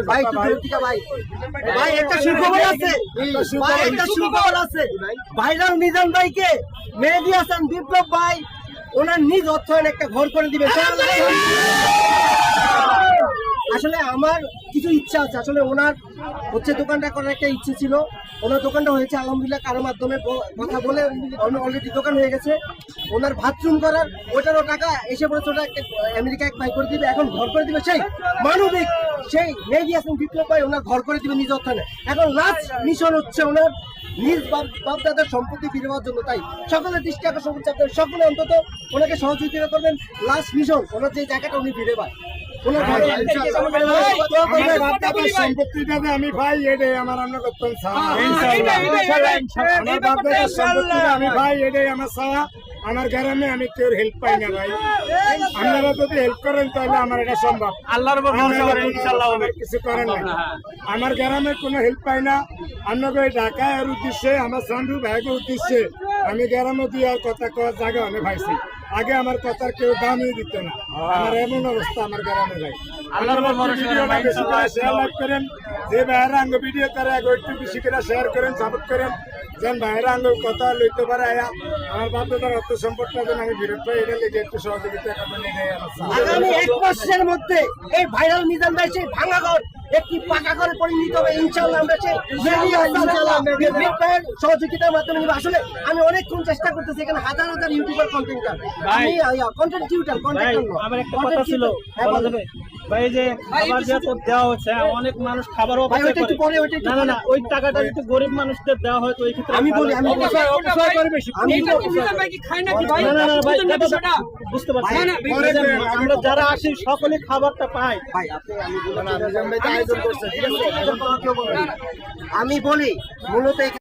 ভাই ভাই একটা সুখবর আছে, ভাই একটা সুখবর আছে। ভাইরাল মিজান ভাইকে মেহেদী হাসান বিপ্লব ভাই ওনার নিজ অর্থায়নে একটা ঘর করে দিবে। আসলে আমার কিছু ইচ্ছা আছে, আসলে ওনার হচ্ছে দোকানটা করার একটা ইচ্ছে ছিল। ওনার দোকানটা হয়েছে আলহামদুলিল্লাহ, কারো মাধ্যমে কথা বলে অলরেডি দোকান হয়ে গেছে। ওনার বাথরুম করার ওটারও টাকা এসে পড়েছে, ওটা আমেরিকা এক ভাই করে দিবে, এখন ঘর করে দিবে সেই মানবিক সেই মেহেদী হাসান বিপ্লব ভাই ওনার ঘর করে দিবে নিজ অর্থায়নে। এখন লাস্ট মিশন হচ্ছে ওনার নিজ বাপদাদার সম্পত্তি ফিরে পাওয়ার জন্য। তাই সকলের দৃষ্টি আকর্ষণ করছে, আপনারা সকলে অন্তত ওনাকে সহযোগিতা করবেন। লাস্ট মিশন ওনার যে জায়গাটা উনি ফিরে পায়, সম্পত্তিটা আমি ভাই এটাই আমার অন্য করতাম আমি ভাই এটাই আমার ছায়া। আমার গ্রামে আমি কেউ হেল্প পাই না ভাই, আপনারা যদি হেল্প করেন তাহলে আমার এটা সম্ভব। আল্লাহর কিছু করেন না, আমার গ্রামে কোনো হেল্প পাই না। আপনাকে ঢাকার উদ্দেশ্যে আমার সান্ডু ভাইয়ের উদ্দেশ্যে আমি গ্রামে দিয়ে আর কথা কওয়ার জায়গা আমি ভাইছি। আগে আমার কথার কেউ দামই দিত না, আমার এমন অবস্থা আমার গ্রামে ভাই। শেয়ার করেন, যে ভাইয়েরা আঙ্গ ভিডিও তারা একটু বেশি করে শেয়ার করেন, সাপোর্ট করেন, যেন ভাইয়েরা আঙ্গ কথা লইতে পারে। আমার বাপদাদার অর্থ সম্পদটা যেন আমি বিরোধ পাই, এটা লেগে একটু সহযোগিতা করবেন। আগামী 1 মাসের মধ্যে এই ভাইরাল মিজান ভাই সেই ভাঙা ঘর একটি পাকা করে পরিণত হবে ইনশাআল্লাহ। আমরা সেই সহযোগিতার মাধ্যমে নিব। আসলে আমি অনেকক্ষণ চেষ্টা করতেছি, এখানে হাজার হাজার ইউটিউবার কন্টেন্টার, আমি কন্টেন্ট টিউটার আমার একটা কথা ছিল বলা যাবে ভাই, যে খাবার যে দেওয়া হচ্ছে অনেক মানুষ খাবারও না না ওই টাকাটা যদি গরিব মানুষদের দেওয়া হয় তো এই ক্ষেত্রে আমি বলি আমি বুঝতে পারছি আমরা যারা আসি সকলে খাবারটা পাই। ভাই আমি বলি মূলত